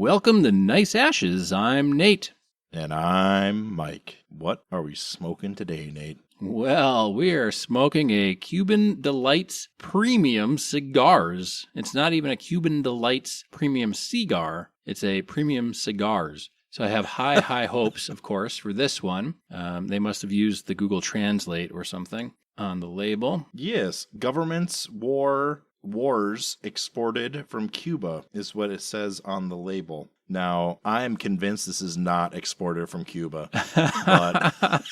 Welcome to Nice Ashes. I'm Nate. And I'm Mike. What are we smoking today, Nate? Well, we are smoking a Cuban Delights premium cigars. It's not even a Cuban Delights premium cigar. It's a premium cigars. So I have high hopes, of course, for this one. They must have used the Google Translate or something on the label. Yes, governments wars exported from Cuba is what it says on the label. Now, I'm convinced this is not exported from Cuba, but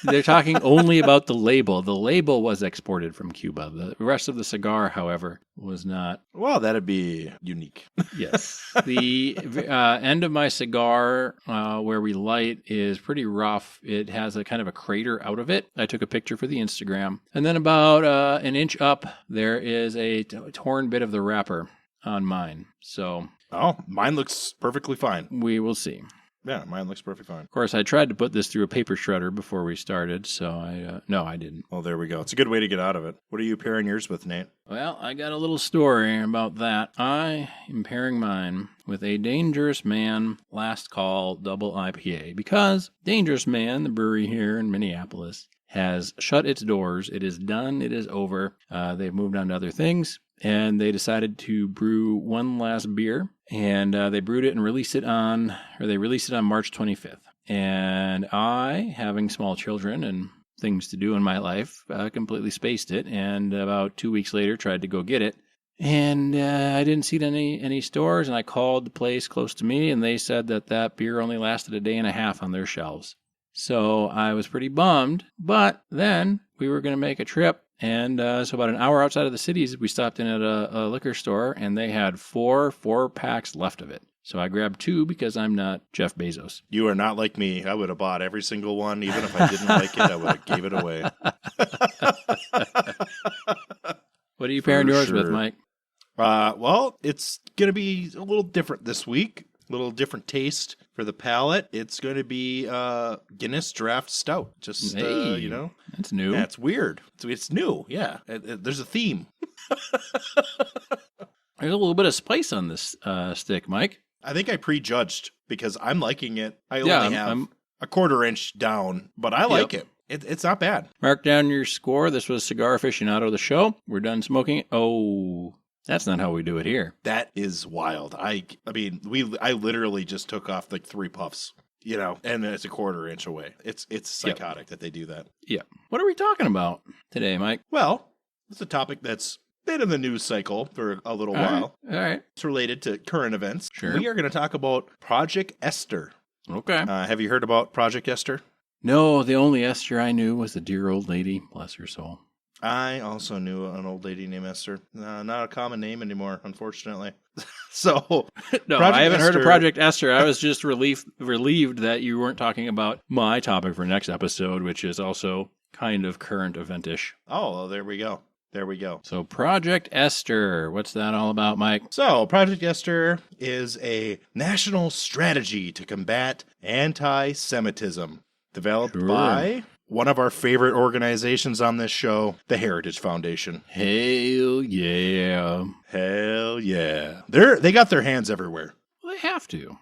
they're talking only about the label. The label was exported from Cuba. The rest of the cigar, however, was not. Well, that'd be unique. Yes. The end of my cigar where we light is pretty rough. It has a kind of a crater out of it. I took a picture for the Instagram. And then about an inch up, there is a torn bit of the wrapper on mine. So... Oh, mine looks perfectly fine. We will see. Yeah, mine looks perfectly fine. Of course, I tried to put this through a paper shredder before we started, so no, I didn't. Oh, there we go. It's a good way to get out of it. What are you pairing yours with, Nate? Well, I got a little story about that. I am pairing mine with a Dangerous Man Last Call Double IPA because Dangerous Man, the brewery here in Minneapolis, has shut its doors. It is done. It is over. They've moved on to other things. And they decided to brew one last beer, and they brewed it and released it on March 25th. And I, having small children and things to do in my life, completely spaced it. And about 2 weeks later, tried to go get it. And I didn't see it in any stores, and I called the place close to me, and they said that beer only lasted a day and a half on their shelves. So I was pretty bummed, but then we were going to make a trip. And so about an hour outside of the cities, we stopped in at a liquor store, and they had four packs left of it. So I grabbed two because I'm not Jeff Bezos. You are not like me. I would have bought every single one. Even if I didn't like it, I would have gave it away. What are you pairing yours with, Mike? Well, it's going to be a little different this week. A little different taste for the palate. It's going to be Guinness Draft Stout. Just, hey, It's new. Yeah, it's weird. It's new, yeah. There's a theme. There's a little bit of spice on this stick, Mike. I think I prejudged because I'm liking it. I only have a quarter inch down, but I like it. It's not bad. Mark down your score. This was Cigar Aficionado, the show. We're done smoking. Oh... That's not how we do it here. That is wild. I mean, I literally just took off like 3 puffs, and it's a quarter inch away. It's psychotic that they do that. Yeah. What are we talking about today, Mike? Well, it's a topic that's been in the news cycle for a little while. All right. It's related to current events. Sure. We are going to talk about Project Esther. Okay. Have you heard about Project Esther? No, the only Esther I knew was the dear old lady. Bless her soul. I also knew an old lady named Esther. Not a common name anymore, unfortunately. So, no, I haven't heard of Project Esther. I was just relieved that you weren't talking about my topic for next episode, which is also kind of current event-ish. Oh, well, there we go. There we go. So Project Esther, what's that all about, Mike? So Project Esther is a national strategy to combat anti-Semitism developed by one of our favorite organizations on this show, the Heritage Foundation. Hell yeah. Hell yeah. They got their hands everywhere. Well, they have to.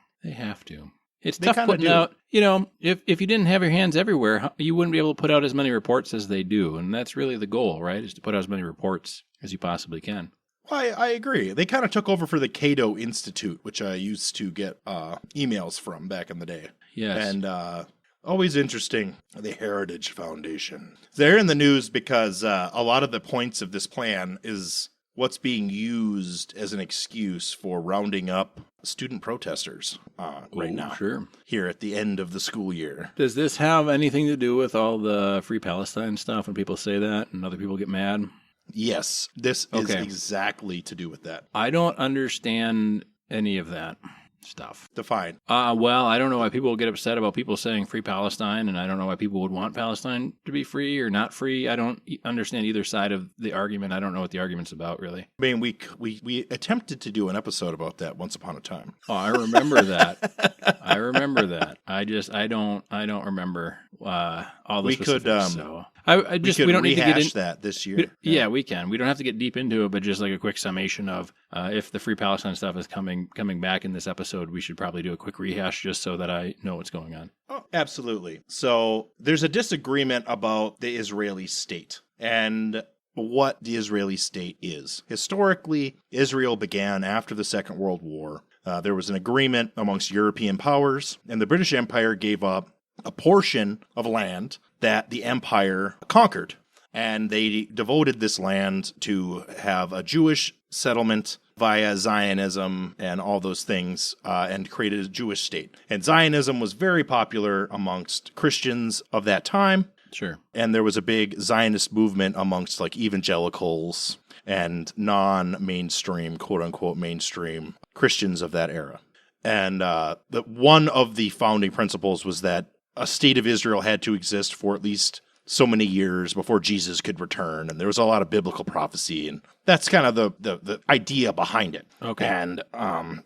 It's tough putting out, if you didn't have your hands everywhere, you wouldn't be able to put out as many reports as they do. And that's really the goal, right? Is to put out as many reports as you possibly can. Well, I agree. They kind of took over for the Cato Institute, which I used to get emails from back in the day. Yes. And always interesting, the Heritage Foundation. They're in the news because a lot of the points of this plan is what's being used as an excuse for rounding up student protesters right now. Sure. Here at the end of the school year. Does this have anything to do with all the Free Palestine stuff when people say that and other people get mad? Yes, this is exactly to do with that. I don't understand any of that stuff. Define. Well, I don't know why people will get upset about people saying Free Palestine, and I don't know why people would want Palestine to be free or not free. I don't understand either side of the argument. I don't know what the argument's about, really. I mean, we attempted to do an episode about that once upon a time. Oh, I remember that. I remember that. I don't remember all the We specifics. could, So I just we don't need to get rehash in. that this year. Yeah, we can. We don't have to get deep into it, but just like a quick summation of if the Free Palestine stuff is coming back in this episode, we should probably do a quick rehash just so that I know what's going on. Oh, absolutely. So there's a disagreement about the Israeli state and what the Israeli state is. Historically, Israel began after the Second World War. There was an agreement amongst European powers, and the British Empire gave up a portion of land that the empire conquered. And they devoted this land to have a Jewish settlement via Zionism and all those things, and created a Jewish state. And Zionism was very popular amongst Christians of that time. Sure. And there was a big Zionist movement amongst like evangelicals and non-mainstream, quote-unquote mainstream Christians of that era. And one of the founding principles was that a state of Israel had to exist for at least so many years before Jesus could return. And there was a lot of biblical prophecy, and that's kind of the idea behind it. Okay. And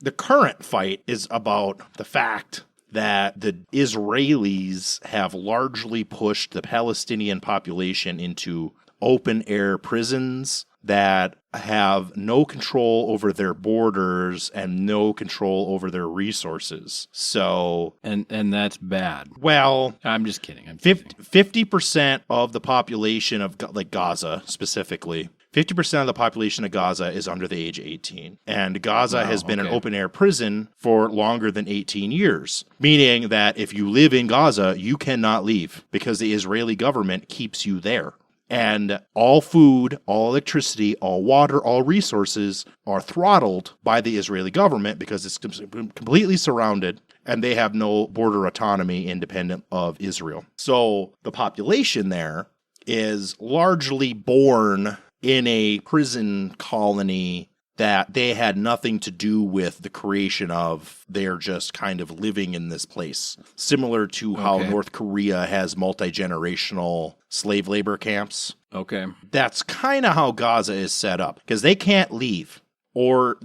the current fight is about the fact that the Israelis have largely pushed the Palestinian population into open-air prisons that have no control over their borders and no control over their resources. So, And that's bad. well, I'm just kidding. 50% of the population of like Gaza specifically, 50% of the population of Gaza is under the age of 18. And Gaza has been an open-air prison for longer than 18 years, meaning that if you live in Gaza, you cannot leave because the Israeli government keeps you there. And all food, all electricity, all water, all resources are throttled by the Israeli government because it's completely surrounded and they have no border autonomy independent of Israel. So the population there is largely born in a prison colony that they had nothing to do with the creation of. They're just kind of living in this place. Similar to how North Korea has multi-generational slave labor camps. Okay. That's kind of how Gaza is set up, because they can't leave or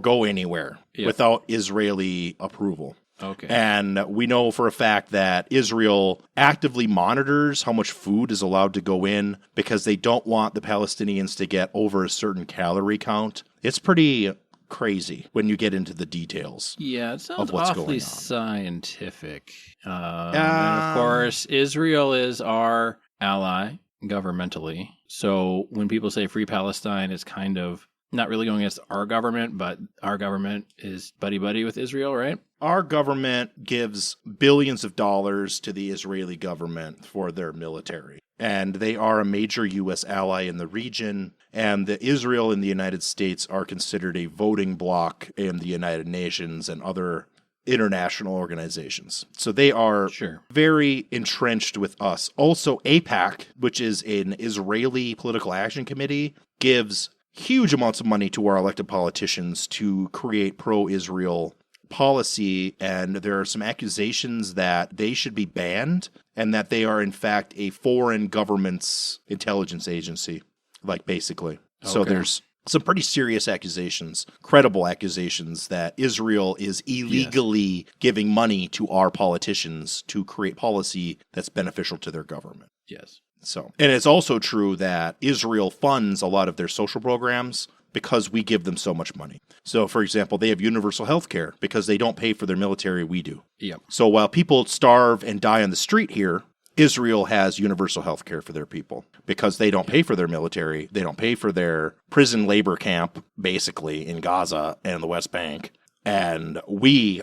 go anywhere without Israeli approval. Okay. And we know for a fact that Israel actively monitors how much food is allowed to go in because they don't want the Palestinians to get over a certain calorie count. It's pretty crazy when you get into the details. Yeah, it sounds what's awfully going on. scientific. And of course, Israel is our ally governmentally. So when people say Free Palestine, it's kind of not really going against our government, but our government is buddy-buddy with Israel, right? Our government gives billions of dollars to the Israeli government for their military. And they are a major U.S. ally in the region. And Israel and the United States are considered a voting bloc in the United Nations and other international organizations. So they are very entrenched with us. Also, AIPAC, which is an Israeli political action committee, gives huge amounts of money to our elected politicians to create pro-Israel policy, and there are some accusations that they should be banned and that they are in fact a foreign government's intelligence agency, like basically. So there's some pretty serious accusations, credible accusations that Israel is illegally giving money to our politicians to create policy that's beneficial to their government. Yes. So, and it's also true that Israel funds a lot of their social programs because we give them so much money. So, for example, they have universal health care because they don't pay for their military, we do. Yep. So while people starve and die on the street here, Israel has universal health care for their people because they don't pay for their military. They don't pay for their prison labor camp, basically, in Gaza and the West Bank. And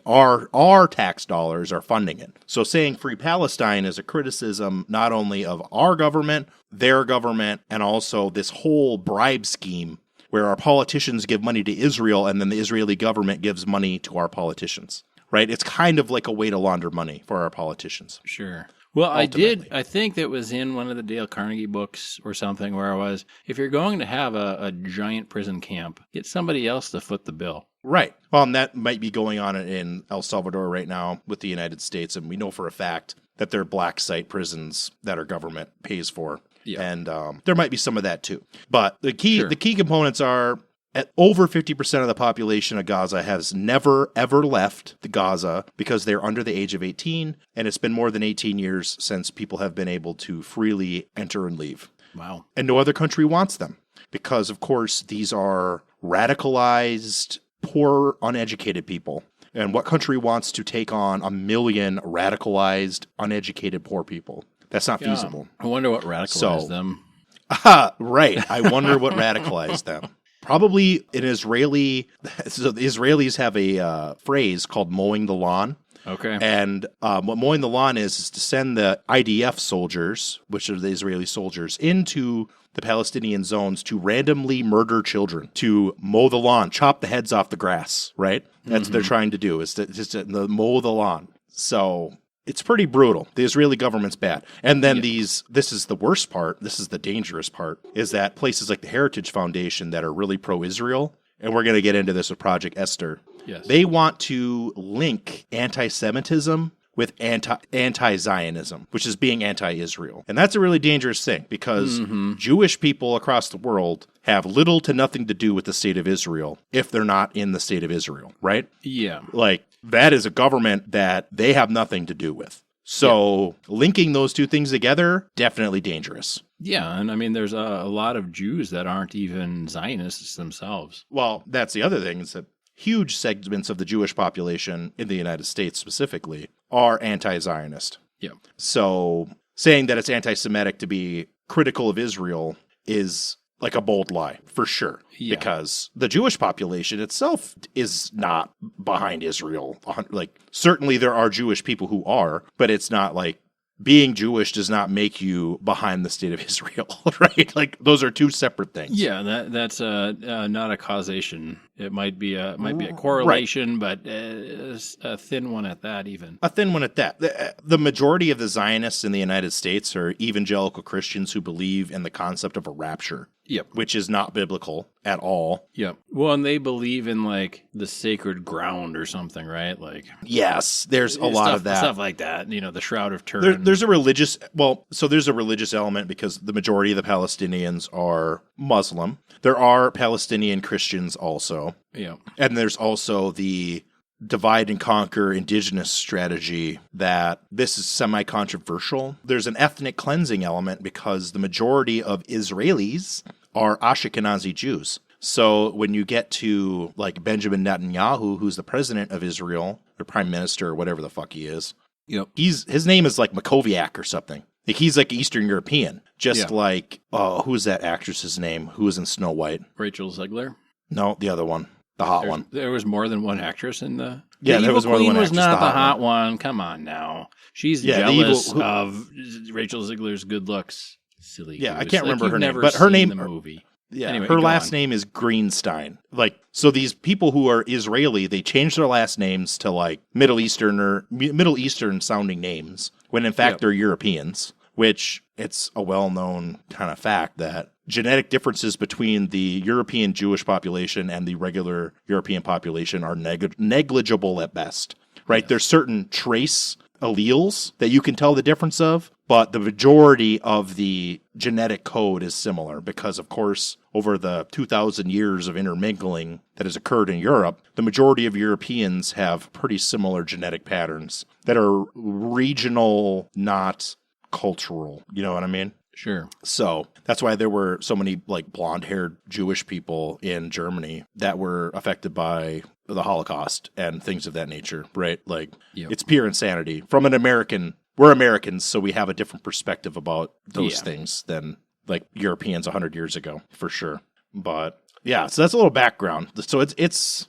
our tax dollars are funding it. So saying Free Palestine is a criticism not only of our government, their government, and also this whole bribe scheme where our politicians give money to Israel and then the Israeli government gives money to our politicians, right? It's kind of like a way to launder money for our politicians. Sure. Well, I think that was in one of the Dale Carnegie books or something where I was, if you're going to have a giant prison camp, get somebody else to foot the bill. Right. Well, and that might be going on in El Salvador right now with the United States, and we know for a fact that they're black site prisons that our government pays for. Yeah. And there might be some of that too. But the key components are At over 50% of the population of Gaza has never, ever left the Gaza because they're under the age of 18, and it's been more than 18 years since people have been able to freely enter and leave. Wow. And no other country wants them because, of course, these are radicalized, poor, uneducated people. And what country wants to take on 1 million radicalized, uneducated, poor people? That's not feasible. I wonder what radicalized them. Right. I wonder what radicalized them. Probably an Israeli. So the Israelis have a phrase called mowing the lawn. Okay. And what mowing the lawn is to send the IDF soldiers, which are the Israeli soldiers, into the Palestinian zones to randomly murder children, to mow the lawn, chop the heads off the grass, right? That's what they're trying to do, is to just to mow the lawn. So it's pretty brutal. The Israeli government's bad. And then this is the worst part, this is the dangerous part, is that places like the Heritage Foundation that are really pro-Israel, and we're going to get into this with Project Esther, they want to link anti-Semitism with anti-Zionism, which is being anti-Israel. And that's a really dangerous thing because Jewish people across the world have little to nothing to do with the state of Israel if they're not in the state of Israel, right? Yeah. Like, that is a government that they have nothing to do with. So linking those two things together, definitely dangerous. Yeah, and I mean, there's a lot of Jews that aren't even Zionists themselves. Well, that's the other thing, is that huge segments of the Jewish population in the United States specifically are anti-Zionist. Yeah. So saying that it's anti-Semitic to be critical of Israel is like a bold lie, for sure. Yeah. Because the Jewish population itself is not behind Israel. Like, certainly there are Jewish people who are, but it's not like being Jewish does not make you behind the state of Israel, right? Like, those are two separate things. Yeah, that's not a causation. It might be a correlation, but a thin one at that. Even a thin one at that. The majority of the Zionists in the United States are evangelical Christians who believe in the concept of a rapture. Yep. Which is not biblical at all. Yep. Well, and they believe in like the sacred ground or something, right? Like, yes, there's a lot of that. Stuff like that. You know, the Shroud of Turin. There's a religious, there's a religious element because the majority of the Palestinians are Muslim. There are Palestinian Christians also. Yeah. And there's also the divide and conquer indigenous strategy that this is semi-controversial. There's an ethnic cleansing element because the majority of Israelis are Ashkenazi Jews. So when you get to like Benjamin Netanyahu, who's the president of Israel, or prime minister, or whatever the fuck he is, his name is like Makoviak or something. Like, he's like Eastern European, just like, who's that actress's name? Who was in Snow White? Rachel Zegler? No, the other one. The hot one. There was more than one actress in the... Yeah, there was more than one actress. The Evil Queen was not the hot one. Come on now. She's jealous of Rachel Zegler's good looks. Silly goose. I can't remember her name, but her name... The movie. Yeah, anyway, her last name is Greenstein. Like, so these people who are Israeli, they change their last names to like Middle Eastern sounding names, when in fact they're Europeans, which it's a well-known kind of fact that genetic differences between the European Jewish population and the regular European population are negligible at best, right? Yes. There's certain trace alleles that you can tell the difference of, but the majority of the genetic code is similar because, of course, over the 2,000 years of intermingling that has occurred in Europe, the majority of Europeans have pretty similar genetic patterns that are regional, not cultural. You know what I mean? Sure. So that's why there were so many like blonde-haired Jewish people in Germany that were affected by the Holocaust and things of that nature, right? Like, it's pure insanity. From an American, we're Americans, so we have a different perspective about those things than like Europeans 100 years ago, for sure. But yeah, so that's a little background. So it's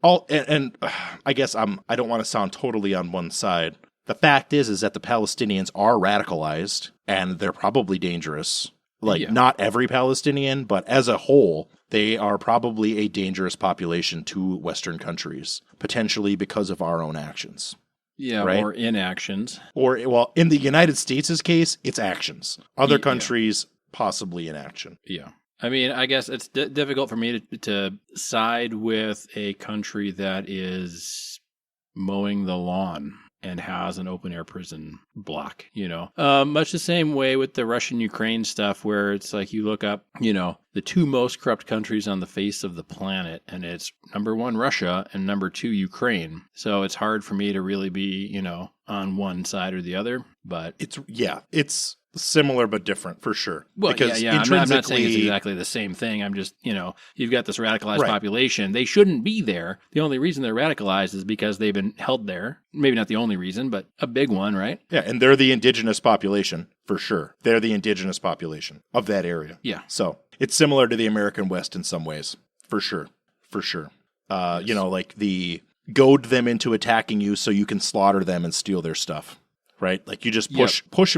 all, and I guess I don't want to sound totally on one side. The fact is that the Palestinians are radicalized and they're probably dangerous. Like, not every Palestinian, but as a whole, they are probably a dangerous population to Western countries, potentially because of our own actions. Yeah, right? Or inactions. Or, well, in the United States' case, it's actions. Other countries, possibly inaction. Yeah. I mean, I guess it's difficult for me to side with a country that is mowing the lawn and has an open air prison block, much the same way with the Russian-Ukraine stuff, where it's like you look up, the two most corrupt countries on the face of the planet, and it's number one, Russia, and number two, Ukraine. So it's hard for me to really be, on one side or the other, but it's similar but different for sure. Well, because I'm not saying it's exactly the same thing. I'm just, you've got this radicalized population. They shouldn't be there. The only reason they're radicalized is because they've been held there. Maybe not the only reason, but a big one, right? Yeah, and they're the indigenous population for sure. They're the indigenous population of that area. Yeah. So it's similar to the American West in some ways, for sure. For sure. Yes. Like the goad them into attacking you so you can slaughter them and steal their stuff. Right? Like you just push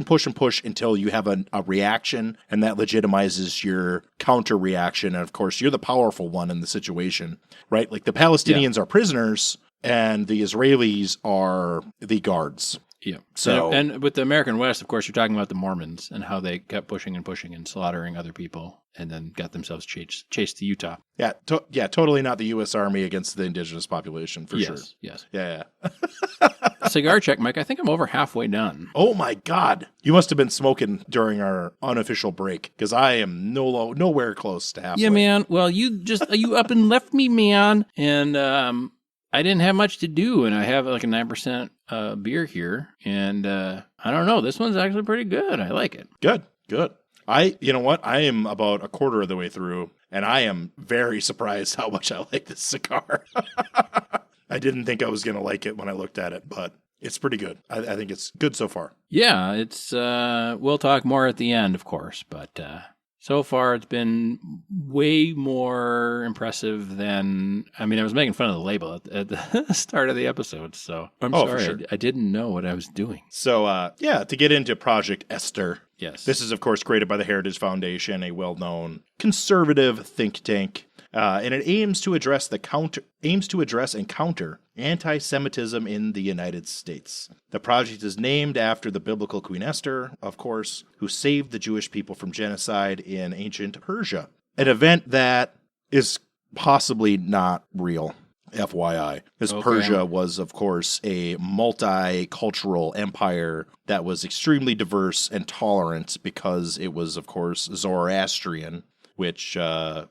until you have a reaction, and that legitimizes your counter reaction. And of course, you're the powerful one in the situation, right? Like the Palestinians are prisoners and the Israelis are the guards. Yeah. So, and with the American West, of course, you're talking about the Mormons and how they kept pushing and slaughtering other people, and then got themselves chased to Utah. Yeah, totally not the U.S. Army against the indigenous population, for sure. Yes. Yeah. Cigar check, Mike. I think I'm over halfway done. Oh my God. You must have been smoking during our unofficial break, because I am nowhere close to halfway. Yeah, man. Well, you up and left me, man. And I didn't have much to do, and I have like a 9% beer here. And I don't know. This one's actually pretty good. I like it. Good. You know what? I am about a quarter of the way through, and I am very surprised how much I like this cigar. I didn't think I was going to like it when I looked at it, but it's pretty good. I think it's good so far. Yeah, it's, we'll talk more at the end, of course, but so far it's been way more impressive than, I was making fun of the label at the start of the episode, so I'm sorry. For sure. I didn't know what I was doing. So, to get into Project Esther. Yes. This is, of course, created by the Heritage Foundation, a well-known conservative think tank, and it aims to address and counter anti-Semitism in the United States. The project is named after the biblical Queen Esther, of course, who saved the Jewish people from genocide in ancient Persia, an event that is possibly not real. FYI, because Persia was, of course, a multicultural empire that was extremely diverse and tolerant because it was, of course, Zoroastrian, which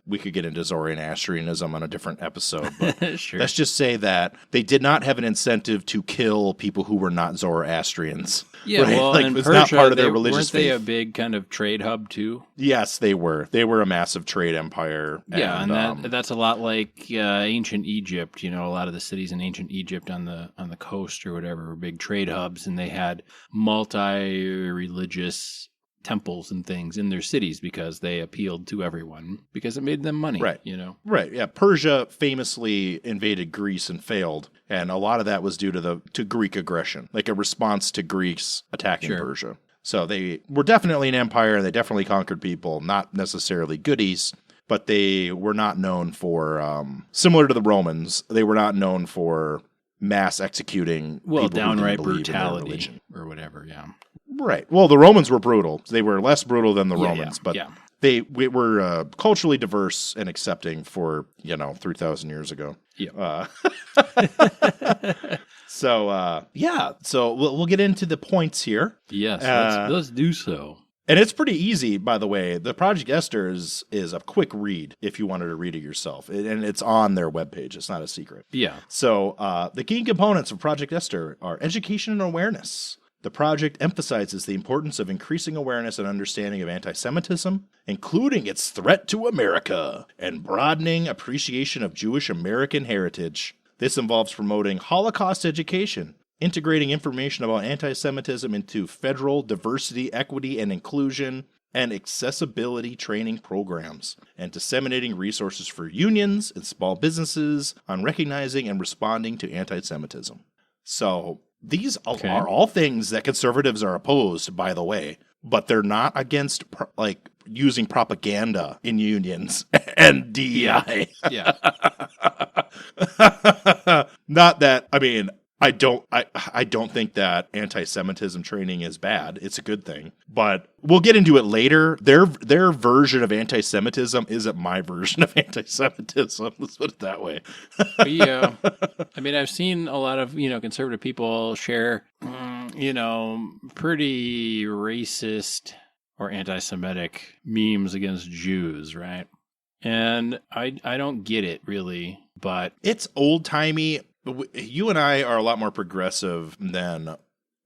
we could get into Zoroastrianism on a different episode. But sure. Let's just say that they did not have an incentive to kill people who were not Zoroastrians. Yeah, right? well, like, in it's Persia, not part of their religious weren't they faith. a big kind of trade hub too? Yes, they were. They were a massive trade empire. Yeah, and that's a lot like ancient Egypt. A lot of the cities in ancient Egypt on the coast or whatever were big trade hubs, and they had multi-religious temples and things in their cities because they appealed to everyone because it made them money. Right. Right. Yeah. Persia famously invaded Greece and failed, and a lot of that was due to Greek aggression, like a response to Greeks attacking Persia. So they were definitely an empire, and they definitely conquered people, not necessarily goodies, but they were not known for, similar to the Romans, they were not known for mass executing people downright who didn't believe in their brutality religion. or whatever. Yeah. Right. Well, the Romans were brutal. They were less brutal than the Romans, but we were culturally diverse and accepting for, 3,000 years ago. Yeah. So we'll get into the points here. Yes, let's do so. And it's pretty easy, by the way. The Project Esther is a quick read if you wanted to read it yourself. And it's on their webpage. It's not a secret. Yeah. So the key components of Project Esther are education and awareness. The project emphasizes the importance of increasing awareness and understanding of anti-Semitism, including its threat to America, and broadening appreciation of Jewish American heritage. This involves promoting Holocaust education, integrating information about anti-Semitism into federal diversity, equity, and inclusion, and accessibility training programs, and disseminating resources for unions and small businesses on recognizing and responding to anti-Semitism. So these are all things that conservatives are opposed, by the way, but they're not against using propaganda in unions and DEI. Yeah. Not that, I don't think that anti-Semitism training is bad. It's a good thing. But we'll get into it later. Their version of anti-Semitism isn't my version of anti-Semitism. Let's put it that way. Yeah. I mean, I've seen a lot of, conservative people share, pretty racist or anti-Semitic memes against Jews, right? And I don't get it, really, but... It's old-timey. You and I are a lot more progressive than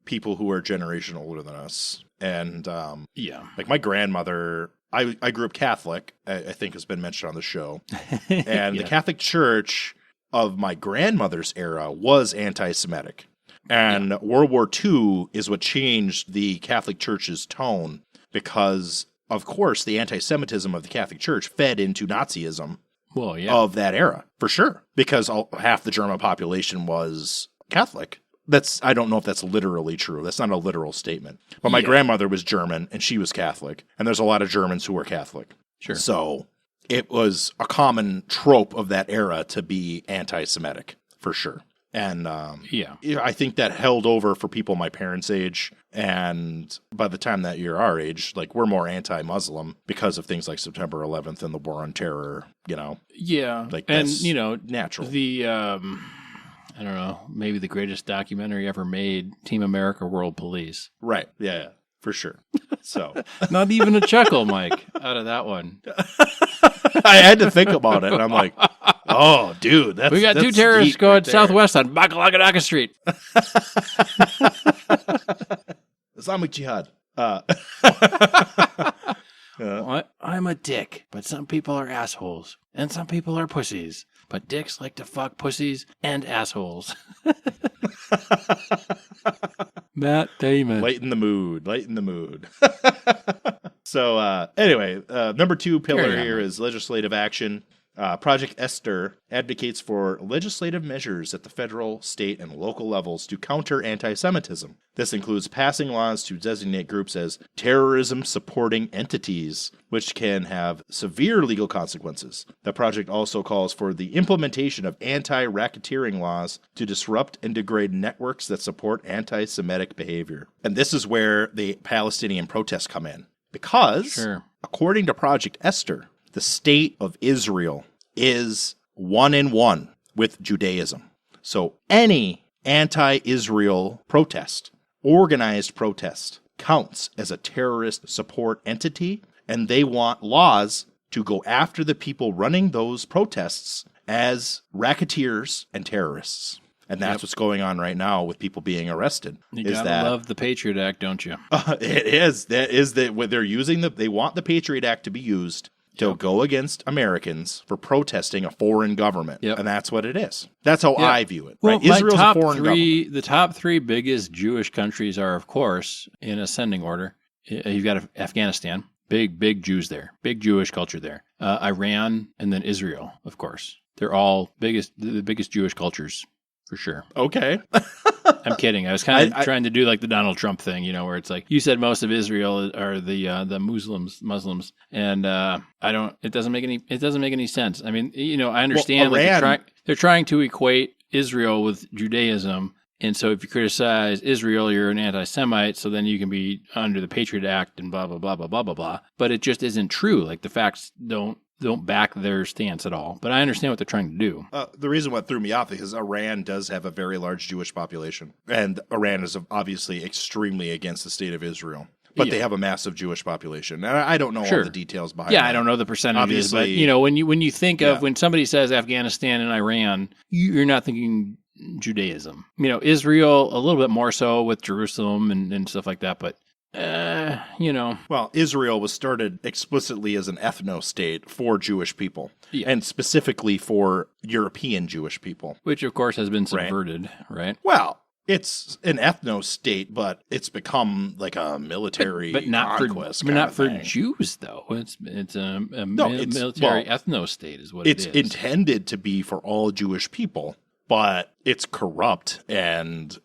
people who are a generation older than us. And like my grandmother, I grew up Catholic, I think has been mentioned on the show. And the Catholic Church of my grandmother's era was anti-Semitic. And World War II is what changed the Catholic Church's tone because, of course, the anti-Semitism of the Catholic Church fed into Nazism. Well, yeah. Of that era, for sure, because half the German population was Catholic. I don't know if that's literally true. That's not a literal statement. But my grandmother was German, and she was Catholic, and there's a lot of Germans who were Catholic. Sure. So it was a common trope of that era to be anti-Semitic, for sure. And I think that held over for people my parents' age. And by the time that you're our age, like we're more anti-Muslim because of things like September 11th and the war on terror, Yeah. Like that's natural. The, I don't know, maybe the greatest documentary ever made, Team America World Police. Right. Yeah, for sure. So not even a chuckle, Mike, out of that one. I had to think about it. And I'm like, oh, dude, we got two terrorists going southwest on Bacalagadaka Street. Islamic Jihad. Well, I'm a dick, but some people are assholes, and some people are pussies. But dicks like to fuck pussies and assholes. Matt Damon. Lighten the mood. So anyway, number 2 pillar here is legislative action. Project Esther advocates for legislative measures at the federal, state, and local levels to counter anti-Semitism. This includes passing laws to designate groups as terrorism-supporting entities, which can have severe legal consequences. The project also calls for the implementation of anti-racketeering laws to disrupt and degrade networks that support anti-Semitic behavior. And this is where the Palestinian protests come in. Because, according to Project Esther, the state of Israel is 1-in-1 with Judaism. So any anti-Israel protest, organized protest, counts as a terrorist support entity, and they want laws to go after the people running those protests as racketeers and terrorists. And that's what's going on right now with people being arrested. You gotta love the Patriot Act, don't you? It is. That is what they're using. They want the Patriot Act to be used to go against Americans for protesting a foreign government. And that's what it is. That's how I view it. Well, right? Israel's a foreign government. The top 3 biggest Jewish countries are, of course, in ascending order. You've got Afghanistan. Big Jews there. Big Jewish culture there. Iran, and then Israel, of course. They're all the biggest Jewish cultures. For sure. Okay. I'm kidding. I was kind of trying to do like the Donald Trump thing, where it's like you said most of Israel are the Muslims, and it doesn't make any sense. I mean, I understand they're trying to equate Israel with Judaism, and so if you criticize Israel, you're an anti-Semite, so then you can be under the Patriot Act and blah blah blah blah blah blah blah. But it just isn't true. Like the facts don't back their stance at all. But I understand what they're trying to do. The reason what threw me off is Iran does have a very large Jewish population. And Iran is obviously extremely against the state of Israel. But they have a massive Jewish population. And I don't know all the details behind that. I don't know the percentages. But, when you think of, when somebody says Afghanistan and Iran, you're not thinking Judaism. Israel, a little bit more so with Jerusalem and stuff like that. But Well, Israel was started explicitly as an ethno-state for Jewish people, and specifically for European Jewish people. Which, of course, has been subverted, right? Well, it's an ethno-state, but it's become like a military conquest. But not for Jews, though. It's a military ethno-state is what it is. It's intended to be for all Jewish people, but it's corrupt and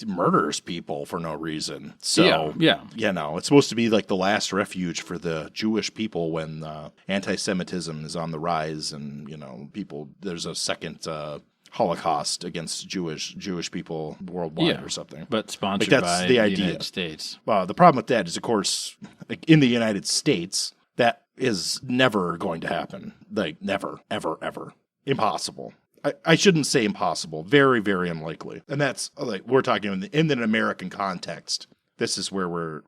murders people for no reason. So, it's supposed to be like the last refuge for the Jewish people when anti-Semitism is on the rise and, there's a second Holocaust against Jewish people worldwide or something. But sponsored that's by the the idea. United States. Well, the problem with that is, of course, like in the United States, that is never going to happen. Like, never, ever, ever. Impossible. I shouldn't say impossible. Very, very unlikely. And that's, like, we're talking in an American context. This is where we're,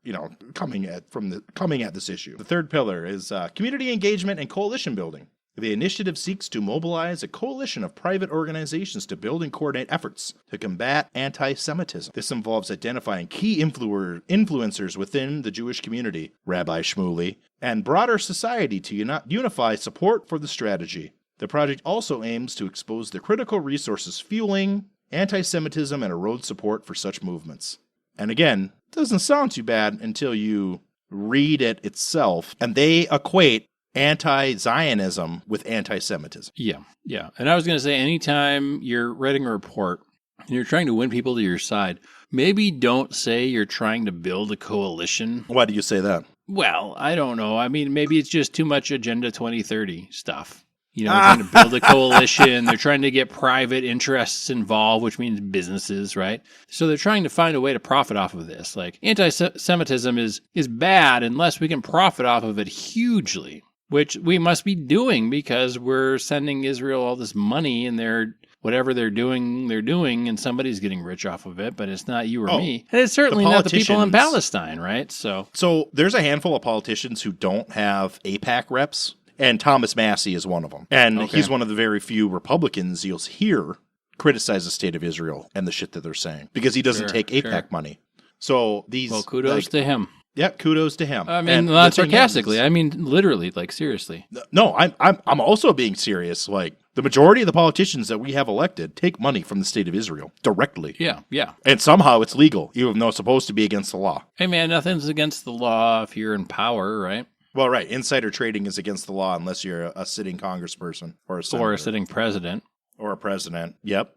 coming at this issue. The third pillar is community engagement and coalition building. The initiative seeks to mobilize a coalition of private organizations to build and coordinate efforts to combat anti-Semitism. This involves identifying key influencers within the Jewish community, Rabbi Shmuley, and broader society to unify support for the strategy. The project also aims to expose the critical resources fueling anti-Semitism and erode support for such movements. And again, it doesn't sound too bad until you read it itself, and they equate anti-Zionism with anti-Semitism. Yeah. And I was going to say, anytime you're writing a report and you're trying to win people to your side, maybe don't say you're trying to build a coalition. Why do you say that? Well, I don't know. I mean, maybe it's just too much Agenda 2030 stuff. They're trying to build a coalition. They're trying to get private interests involved, which means businesses, right? So they're trying to find a way to profit off of this. Like, anti-Semitism is bad unless we can profit off of it hugely, which we must be doing because we're sending Israel all this money and whatever they're doing, and somebody's getting rich off of it, but it's not you or me. And it's certainly not the people in Palestine, right? So there's a handful of politicians who don't have AIPAC reps. And Thomas Massey is one of them. And he's one of the very few Republicans you'll hear criticize the state of Israel and the shit that they're saying. Because he doesn't take AIPAC money. So these... Well, kudos to him. Yeah, kudos to him. I mean, not sarcastically. I mean, literally, like, seriously. No, I'm also being serious. Like, the majority of the politicians that we have elected take money from the state of Israel directly. Yeah. And somehow it's legal, even though it's supposed to be against the law. Hey, man, nothing's against the law if you're in power, right? Well, right. Insider trading is against the law unless you're a sitting congressperson or a senator. Or a sitting president. Or a president. Yep.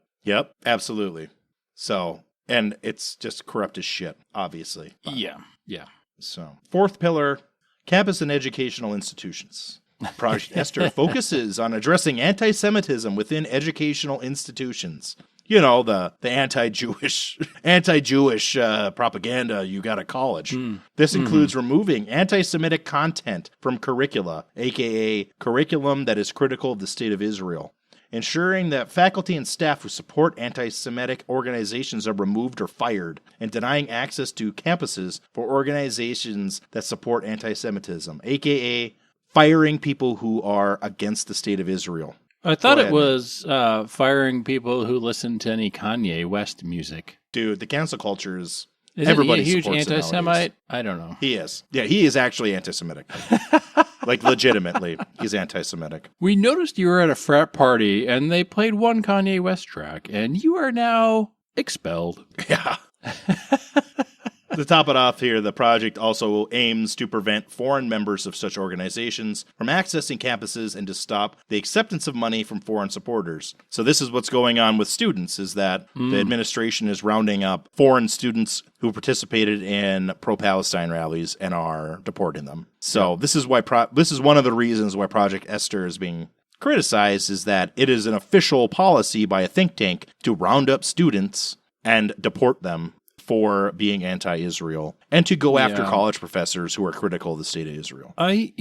Absolutely. So, and it's just corrupt as shit, obviously. Yeah. So, fourth pillar, campus and educational institutions. Project Esther focuses on addressing anti-Semitism within educational institutions. The anti-Jewish propaganda you got at college. This includes removing anti-Semitic content from curricula, aka curriculum that is critical of the state of Israel. Ensuring that faculty and staff who support anti-Semitic organizations are removed or fired, and denying access to campuses for organizations that support anti-Semitism, aka firing people who are against the state of Israel. I thought it was firing people who listen to any Kanye West music. Dude, the cancel culture is everybody he a huge anti-Semite? I don't know. He is. Yeah, he is actually anti-Semitic. Like, legitimately, he's anti-Semitic. We noticed you were at a frat party, and they played one Kanye West track, and you are now expelled. Yeah. To top it off here, the project also aims to prevent foreign members of such organizations from accessing campuses and to stop the acceptance of money from foreign supporters. So this is what's going on with students, is that the administration is rounding up foreign students who participated in pro-Palestine rallies and are deporting them. So this is why this is one of the reasons why Project Esther is being criticized, is that it is an official policy by a think tank to round up students and deport them for being anti-Israel, and to go after college professors who are critical of the state of Israel. I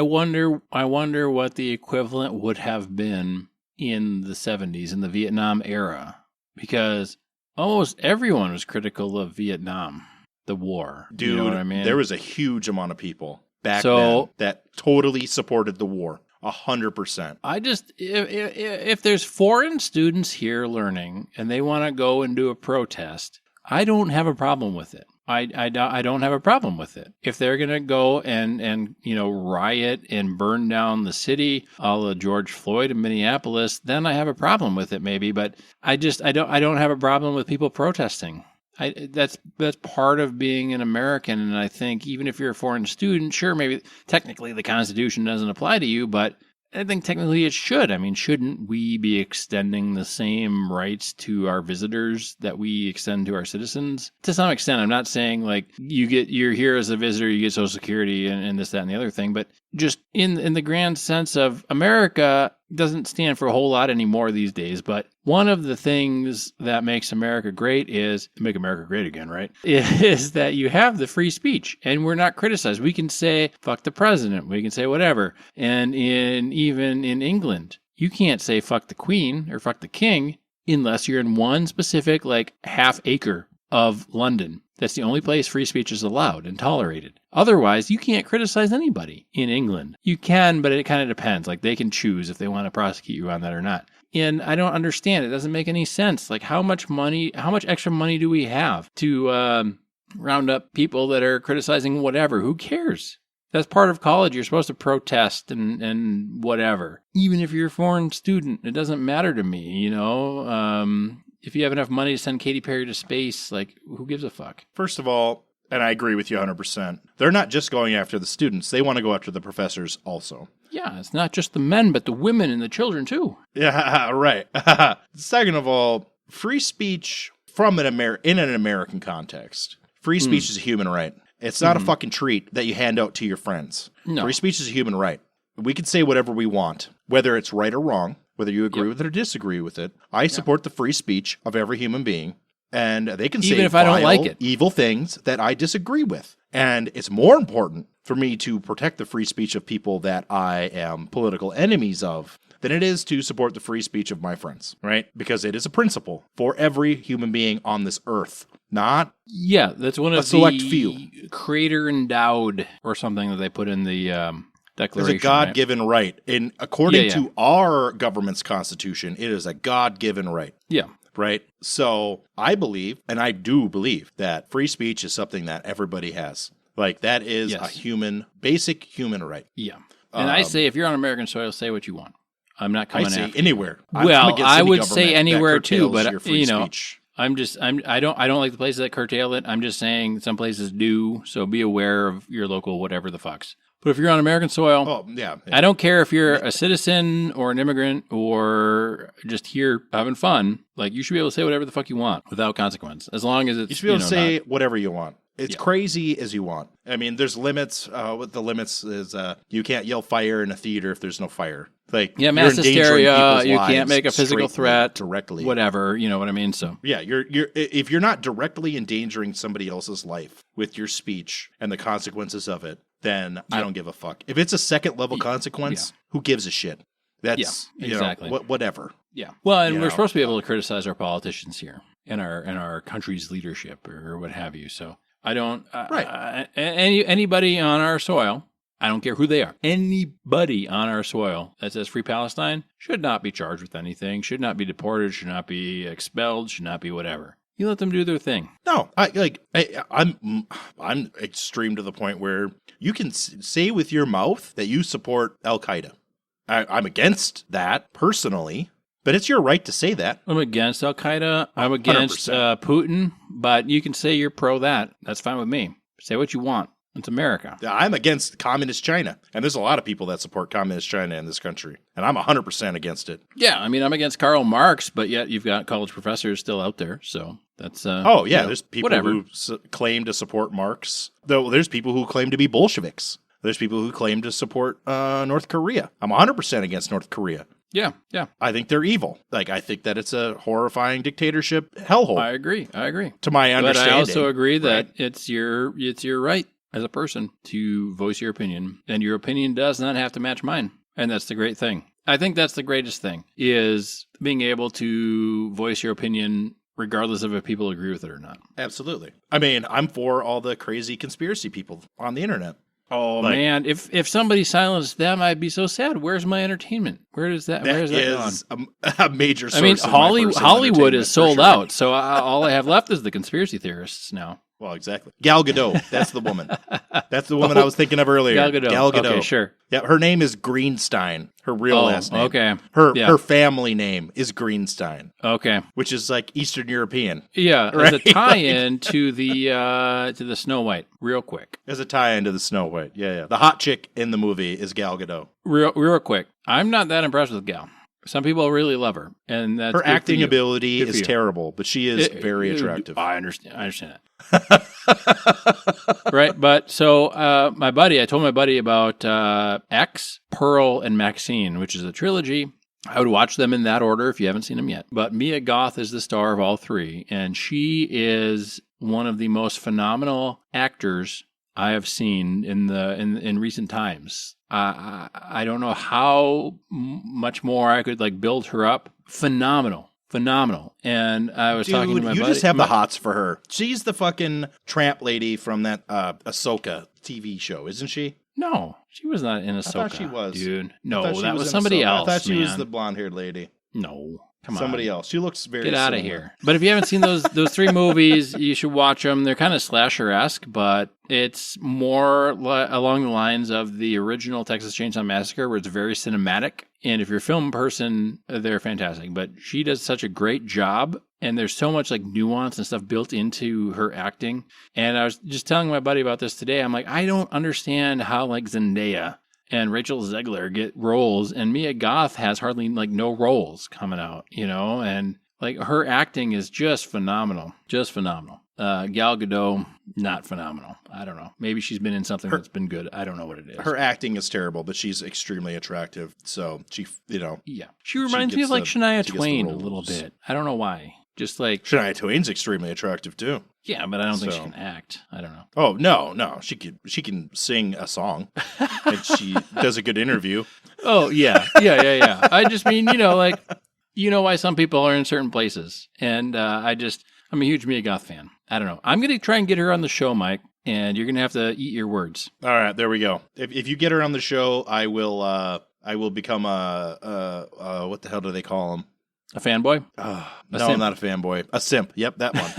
wonder what the equivalent would have been in the 70s, in the Vietnam era, because almost everyone was critical of Vietnam, the war. Dude, you know what I mean? There was a huge amount of people back then that totally supported the war. 100%. If there's foreign students here learning and they want to go and do a protest, I don't have a problem with it. I don't have a problem with it. If they're going to go and riot and burn down the city, a la George Floyd in Minneapolis, then I have a problem with it maybe, but I don't have a problem with people protesting. That's part of being an American, and I think even if you're a foreign student, sure, maybe technically the Constitution doesn't apply to you, but I think technically it should. I mean, shouldn't we be extending the same rights to our visitors that we extend to our citizens? To some extent, I'm not saying like you're here as a visitor, you get Social Security and this, that, and the other thing, but just in the grand sense of America doesn't stand for a whole lot anymore these days, but one of the things that makes America great is, make America great again, right? Is that you have the free speech and we're not criticized. We can say, fuck the president. We can say whatever. And even in England, you can't say fuck the queen or fuck the king unless you're in one specific, like, half acre of London. That's the only place free speech is allowed and tolerated. Otherwise, you can't criticize anybody in England. You can, but it kind of depends. Like, they can choose if they want to prosecute you on that or not. And I don't understand. It doesn't make any sense. Like, how much extra money do we have to round up people that are criticizing whatever? Who cares? That's part of college. You're supposed to protest and whatever. Even if you're a foreign student, it doesn't matter to me, you know? If you have enough money to send Katy Perry to space, like, who gives a fuck? First of all, and I agree with you 100%, they're not just going after the students. They want to go after the professors also. Yeah, it's not just the men, but the women and the children, too. Yeah, right. Second of all, free speech in an American context. Free speech is a human right. It's not a fucking treat that you hand out to your friends. No. Free speech is a human right. We can say whatever we want, whether it's right or wrong, whether you agree with it or disagree with it. I support the free speech of every human being, and they can say even if I don't like it, evil things that I disagree with. And it's more important for me to protect the free speech of people that I am political enemies of than it is to support the free speech of my friends, right? Because it is a principle for every human being on this earth, not that's one of a select the few. Creator endowed or something that they put in the Declaration. It's a God-given right. According to our government's constitution, it is a God-given right. Yeah. Right? So I believe, and I do believe, that free speech is something that everybody has. Like, that is a basic human right. Yeah. And I say, if you're on American soil, say what you want. I'm not coming after you. Anywhere. Well, I would say anywhere too, but you know, speech. I don't like the places that curtail it. I'm just saying some places do. So be aware of your local whatever the fucks. But if you're on American soil, I don't care if you're a citizen or an immigrant or just here having fun. Like, you should be able to say whatever the fuck you want without consequence, as long as it's, you should be able to say whatever you want. It's crazy as you want. I mean, there's limits. What the limits is, you can't yell fire in a theater if there's no fire. Like, mass hysteria. You can't make a physical threat directly. Whatever, you know what I mean. So if you're not directly endangering somebody else's life with your speech and the consequences of it, then I don't give a fuck. If it's a second level consequence, who gives a shit? That's exactly whatever. Yeah. Well, and we're supposed to be able to criticize our politicians here and our country's leadership or what have you. So I don't. Anybody on our soil, I don't care who they are. Anybody on our soil that says Free Palestine should not be charged with anything. Should not be deported. Should not be expelled. Should not be whatever. You let them do their thing. No, I'm extreme to the point where you can say with your mouth that you support Al-Qaeda. I'm against that personally, but it's your right to say that. I'm against Al-Qaeda. I'm against Putin, but you can say you're pro that. That's fine with me. Say what you want. It's America. I'm against communist China, and there's a lot of people that support communist China in this country, and I'm 100% against it. Yeah, I mean, I'm against Karl Marx, but yet you've got college professors still out there, so that's... there's people who claim to support Marx. Though there's people who claim to be Bolsheviks. There's people who claim to support North Korea. I'm 100% against North Korea. Yeah. I think they're evil. Like, I think that it's a horrifying dictatorship hellhole. I agree. To my understanding. But I also agree that it's your right as a person to voice your opinion, and your opinion does not have to match mine. And that's the great thing. I think that's the greatest thing, is being able to voice your opinion regardless of if people agree with it or not. Absolutely. I mean, I'm for all the crazy conspiracy people on the internet. Oh, man, if somebody silenced them, I'd be so sad. Where's my entertainment? Where's that gone? A major source. I mean, Hollywood is sold out, so all I have left is the conspiracy theorists now. Well, exactly. Gal Gadot. That's the woman. That's the woman I was thinking of earlier. Gal Gadot. Okay, sure. Yeah, her name is Greenstein. Her real last name. Okay. Her family name is Greenstein. Okay. Which is like Eastern European. Yeah, right? As a tie-in to the Snow White, real quick. As a tie-in to the Snow White. Yeah. The hot chick in the movie is Gal Gadot. Real quick. I'm not that impressed with Gal. Some people really love her, and that's Her acting ability Good for is you. terrible, but she is very attractive. I understand that. Right, but so I told my buddy about X, Pearl, and Maxine, which is a trilogy. I would watch them in that order if you haven't seen them yet. But Mia Goth is the star of all three, and she is one of the most phenomenal actors I have seen in recent times. I don't know how much more I could like build her up. Phenomenal. And I was talking to my buddy. You just have the hots for her. She's the fucking tramp lady from that Ahsoka TV show, isn't she? No, she was not in Ahsoka. I thought she was. Dude. No, that was somebody else. I thought she was the blonde-haired lady. No. Come on. Somebody else. She looks very Get out of here. But if you haven't seen those three movies, you should watch them. They're kind of slasher-esque, but it's more along the lines of the original Texas Chainsaw Massacre, where it's very cinematic. And if you're a film person, they're fantastic. But she does such a great job, and there's so much like nuance and stuff built into her acting. And I was just telling my buddy about this today. I'm like, I don't understand how like Zendaya and Rachel Zegler get roles, and Mia Goth has hardly like no roles coming out, and like her acting is just phenomenal. Gal Gadot, not phenomenal. I don't know. Maybe she's been in something that's been good. I don't know what it is. Her acting is terrible, but she's extremely attractive. So she, yeah, she reminds me of like Shania Twain a little bit. I don't know why. Just like Shania Twain's extremely attractive too. Yeah, but I don't think she can act. I don't know. Oh no, she can sing a song, and she does a good interview. Oh yeah. I just mean like why some people are in certain places, and I'm a huge Mia Goth fan. I don't know. I'm gonna try and get her on the show, Mike, and you're gonna have to eat your words. All right, there we go. If you get her on the show, I will become a what the hell do they call them? A fanboy? No, I'm not a fanboy. A simp. Yep, that one.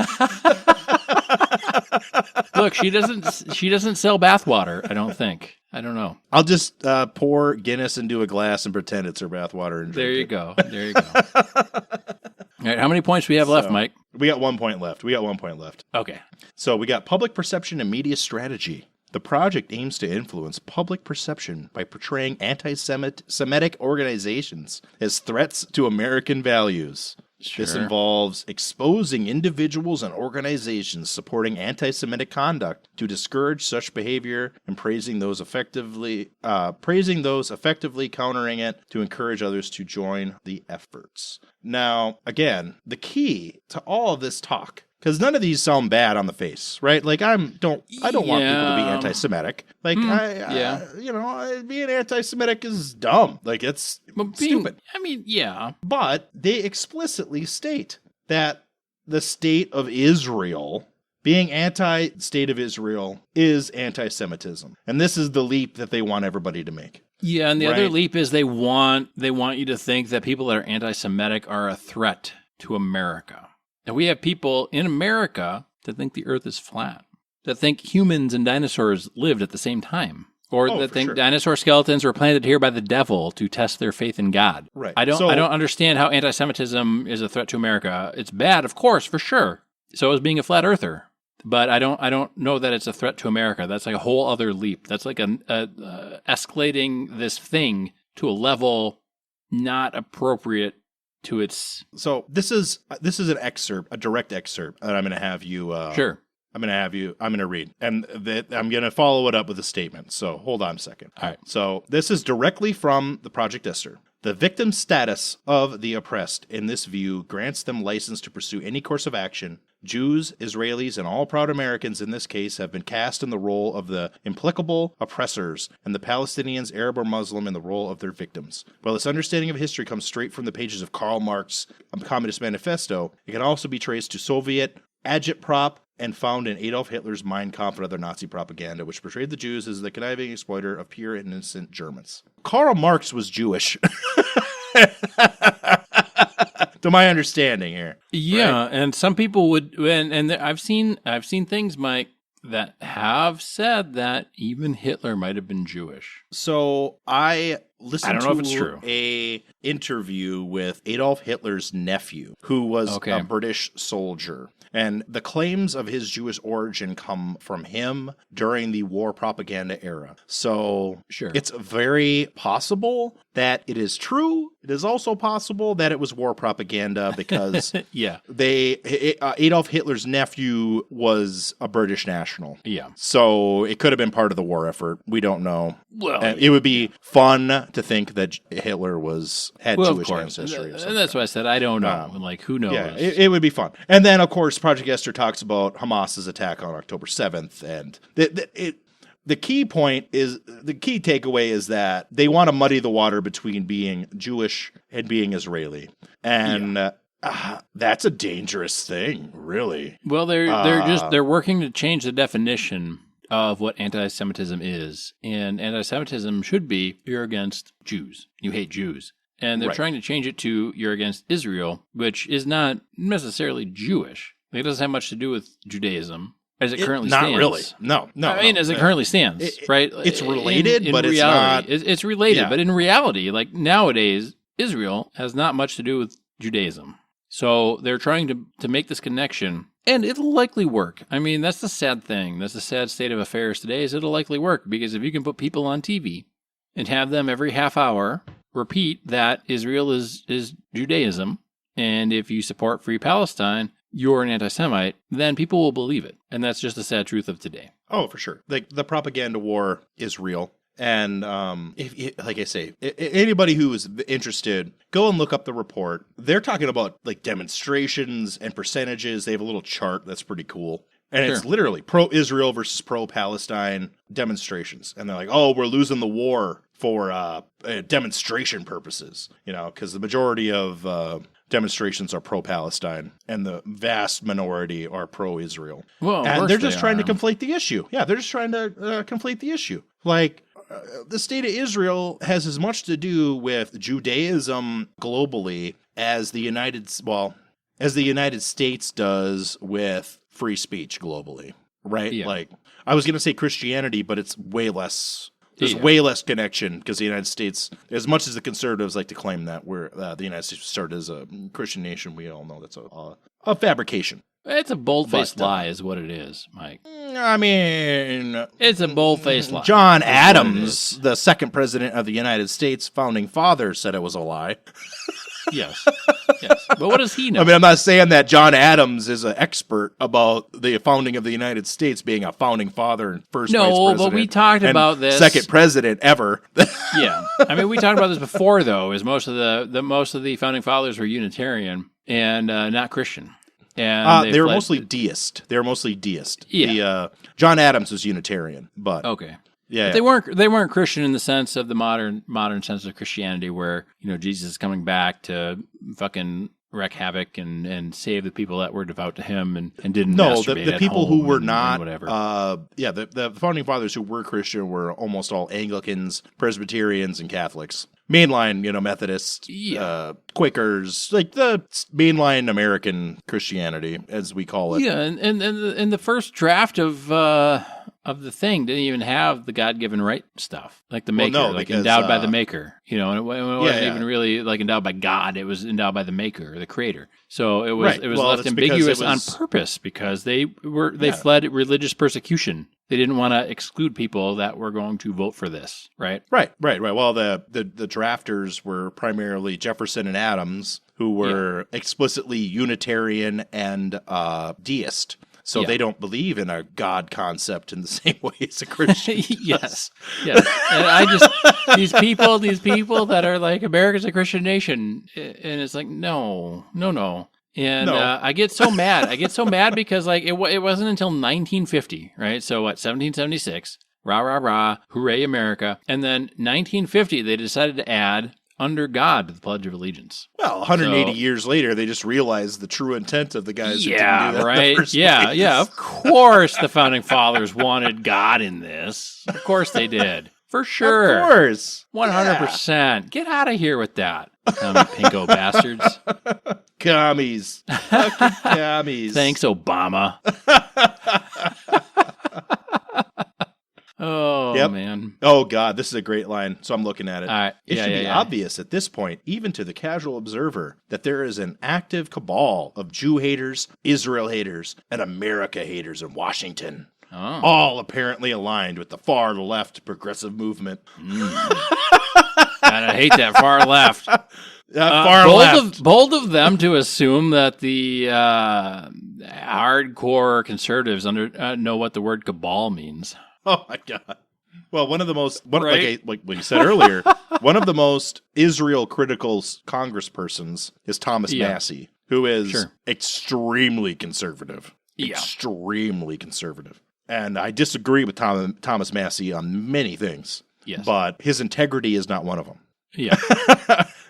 Look, she doesn't sell bathwater, I don't think. I don't know. I'll just pour Guinness into a glass and pretend it's her bathwater. There you go. All right, how many points do we have left, Mike? We got 1 point left. Okay. So we got public perception and media strategy. The project aims to influence public perception by portraying anti-Semitic organizations as threats to American values. Sure. This involves exposing individuals and organizations supporting anti-Semitic conduct to discourage such behavior and praising those effectively countering it to encourage others to join the efforts. Now, again, the key to all of this talk, because none of these sound bad on the face, right? Like I don't want people to be anti-Semitic. Like being anti-Semitic is dumb. Like it's stupid. I mean, yeah. But they explicitly state that the state of Israel, being anti-state of Israel, is anti-Semitism, and this is the leap that they want everybody to make. Yeah, and the other leap is they want you to think that people that are anti-Semitic are a threat to America. And we have people in America that think the earth is flat, that think humans and dinosaurs lived at the same time, or that think dinosaur skeletons were planted here by the devil to test their faith in God. Right. I don't understand how anti-Semitism is a threat to America. It's bad, of course, for sure. So is being a flat earther. But I don't know that it's a threat to America. That's like a whole other leap. That's like escalating this thing to a level not appropriate to its. So this is an excerpt, a direct excerpt that I'm going to have you. Sure. I'm going to read, and I'm going to follow it up with a statement. So hold on a second. All right. So this is directly from the Project Esther. The victim status of the oppressed in this view grants them license to pursue any course of action. Jews, Israelis, and all proud Americans in this case have been cast in the role of the implacable oppressors, and the Palestinians, Arab or Muslim, in the role of their victims. While this understanding of history comes straight from the pages of Karl Marx's Communist Manifesto, it can also be traced to Soviet agitprop and found in Adolf Hitler's Mein Kampf and other Nazi propaganda, which portrayed the Jews as the conniving exploiter of pure and innocent Germans. Karl Marx was Jewish. To my understanding here. Yeah, right? And some people would, and I've seen things, Mike, that have said that even Hitler might have been Jewish. So I listened to if it's true. A interview with Adolf Hitler's nephew, who was a British soldier. And the claims of his Jewish origin come from him during the war propaganda era. So it's very possible that it is true. It is also possible that it was war propaganda because Yeah. Adolf Hitler's nephew was a British national. Yeah. So it could have been part of the war effort. We don't know. Well, It would be fun to think that Hitler had of Jewish course. ancestry. And that's why I said I don't know. Who knows? Yeah, it would be fun. And then, of course, Project Esther talks about Hamas's attack on October 7th. And the key takeaway is that they want to muddy the water between being Jewish and being Israeli. And that's a dangerous thing, really. Well, they're working to change the definition of what anti-Semitism is. And anti-Semitism should be you're against Jews. You hate Jews. And they're trying to change it to you're against Israel, which is not necessarily Jewish. It doesn't have much to do with Judaism as it currently stands. Not really. No. I mean, as it currently stands, right? It's related, but reality, it's not. It's related, but in reality, like nowadays, Israel has not much to do with Judaism. So they're trying to make this connection, and it'll likely work. I mean, that's the sad thing. That's the sad state of affairs today is it'll likely work because if you can put people on TV and have them every half hour repeat that Israel is Judaism, and if you support Free Palestine, you're an anti-Semite, then people will believe it. And that's just the sad truth of today. Oh, for sure. The propaganda war is real. And like I say, anybody who is interested, go and look up the report. They're talking about like demonstrations and percentages. They have a little chart that's pretty cool. And it's literally pro-Israel versus pro-Palestine demonstrations. And they're like, oh, we're losing the war for demonstration purposes, because the majority of demonstrations are pro-Palestine and the vast minority are pro-Israel. Well, and they're just trying to conflate the issue. Yeah, they're just trying to conflate the issue. Like, the state of Israel has as much to do with Judaism globally as the United States does with free speech globally, right? Yeah. Like, I was going to say Christianity, but it's way less. There's way less connection because the United States, as much as the conservatives like to claim that the United States started as a Christian nation, we all know that's a fabrication. It's a bold-faced lie is what it is, Mike. I mean... It's a bold-faced lie. John Adams, the second president of the United States, founding father, said it was a lie. Yes. But what does he know? I mean, I'm not saying that John Adams is an expert about the founding of the United States being a founding father and first vice president. No, but we talked about this. Second president ever. Yeah. I mean, we talked about this before, though, is most of the founding fathers were Unitarian and not Christian. And they were mostly deist. Yeah. John Adams was Unitarian, but okay. Yeah, but they weren't Christian in the sense of the modern sense of Christianity, where Jesus is coming back to fucking wreak havoc and save the people that were devout to him and didn't. No, the people who were not. Whatever. The founding fathers who were Christian were almost all Anglicans, Presbyterians, and Catholics. Mainline, Methodists, Quakers, like the mainline American Christianity, as we call it. Yeah, and the first draft of the thing didn't even have the God-given right stuff, like the Maker, because, endowed by the Maker. And it wasn't even really like endowed by God; it was endowed by the Maker, the Creator. So it was left ambiguous on purpose because they fled religious persecution. They didn't want to exclude people that were going to vote for this, right? Right. Well, the drafters were primarily Jefferson and Adams, who were explicitly Unitarian and deist. So they don't believe in a God concept in the same way as a Christian. Yes. And I just these people that are like America's a Christian nation, and it's like no. And I get so mad. Because like it wasn't until 1950, right? So what? 1776, rah rah rah, hooray America, and then 1950 they decided to add under God to the Pledge of Allegiance. Well, 180 years later, they just realized the true intent of the guys who didn't do that in the first place. Yeah. Of course, the founding fathers wanted God in this. Of course, they did. For sure. Of course. 100%. Yeah. Get out of here with that, pinko bastards. Commies. Fucking commies. Thanks, Obama. Oh, man. Oh, God, this is a great line. So I'm looking at it. All right. It should be obvious at this point, even to the casual observer, that there is an active cabal of Jew haters, Israel haters, and America haters in Washington. Oh. All apparently aligned with the far left progressive movement. God, I hate that far left. Far left. Bold of them to assume that the hardcore conservatives know what the word cabal means. Oh my God. Well, one of the most, Right? like what you said earlier, one of the most Israel critical congresspersons is Thomas Massey, who is extremely conservative. Yeah. Extremely conservative. And I disagree with Thomas Massey on many things. Yes. But his integrity is not one of them. Yeah.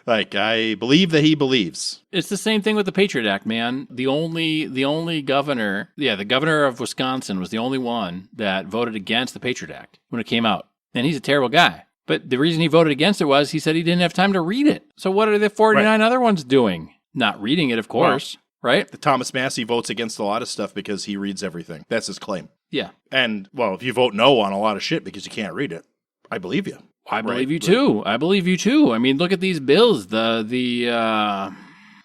Like, I believe that he believes. It's the same thing with the Patriot Act, man. The only governor, the governor of Wisconsin was the only one that voted against the Patriot Act when it came out. And he's a terrible guy. But the reason he voted against it was he said he didn't have time to read it. So what are the 49 other ones doing? Not reading it, of course, right? The Thomas Massey votes against a lot of stuff because he reads everything. That's his claim. Yeah. And, well, if you vote no on a lot of shit because you can't read it, I believe you. I believe you too. I believe you too. I mean, look at these bills. The